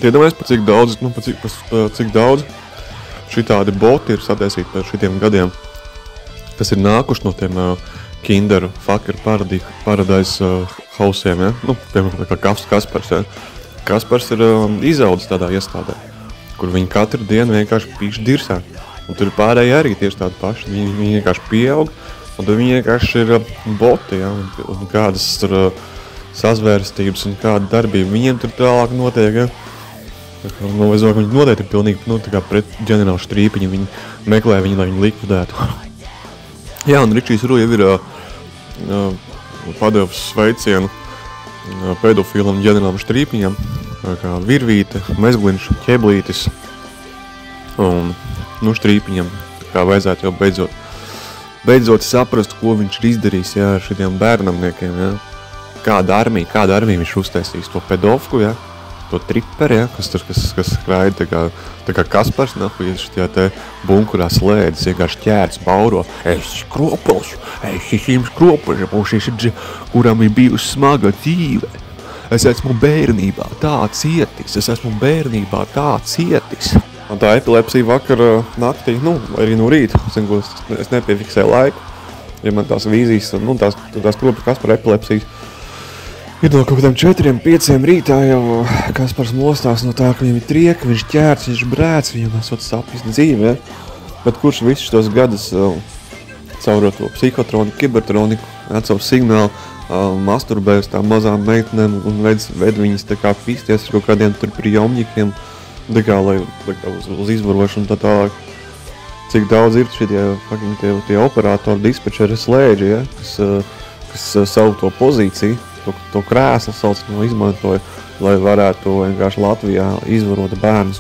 Iedomājies, cik daudz šitādi boti ir sataisīti par šitiem gadiem, kas ir nākuši no tiem Kinderu, Fucker, Paradise hausiem, ja? Nu, piemēram, kā Kaspars, ja? Kaspars ir izaudzis tādā iestādē, kur viņi katru dienu vienkārši pīš dirsā. Un tur pārējie arī tieši tādi paši. Viņi vienkārši pieaug, un tur viņi vienkārši ir boti, ja? Un kādas tur sazvērstības un kāda darbība viņiem tur tālāk notiek, ja? Nu, es domāju, ka viņi noteikti ir pilnīgi tā kā pret ģenerālu Štrīpiņu, viņi meklē viņu, lai viņu likvidētu. Jā, un Ričijs Ru jau ir padevis sveicienu pedofilam ģenerālam Štrīpiņam, kā Virvīte, Mezgliņš, Ķeblītis un Štrīpiņam, kā vajadzētu jau beidzot saprast, ko viņš ir izdarījis, jā, ar šitiem bērnamniekiem, jā. Kāda armija viņš uztaisīs, to pedofku, jā. To triperi, ja, kas skraida tā kā Kaspars, viņš tajā te bunkurā slēdzis, vienkārši ķērts, bauro. Es skropošu, kuram ir bijusi smaga dzīve. Es esmu bērnībā tā cietis. Un tā epilepsija vakar naktī, arī no rīta, es nepiefiksēju laiku, ja man tās vīzijas, tās kropļu Kaspara epilepsijas. Ir no kaut kādām 4-5 rītā jau Kaspars mostās no tā, ka viņam ir trieka, viņš ķērts, viņš brēc, viņam esot sapnis dzīve, ja? Bet kurš visus šos gadus caur to psihotroniku, kibertroniku, caur signālu, masturbē uz tām mazām meitenēm un ved viņas tā kā pisties ar kaut kādiem tur prijomņikiem, tā kā, lai uz izvarošanu tā tālāk. Cik daudz ir tie operatori, dispečeri slēdži, ja? Kas savu to pozīciju, to krēslu saucamo izmantoja, lai varētu vienkārši Latvijā izvarot bērnus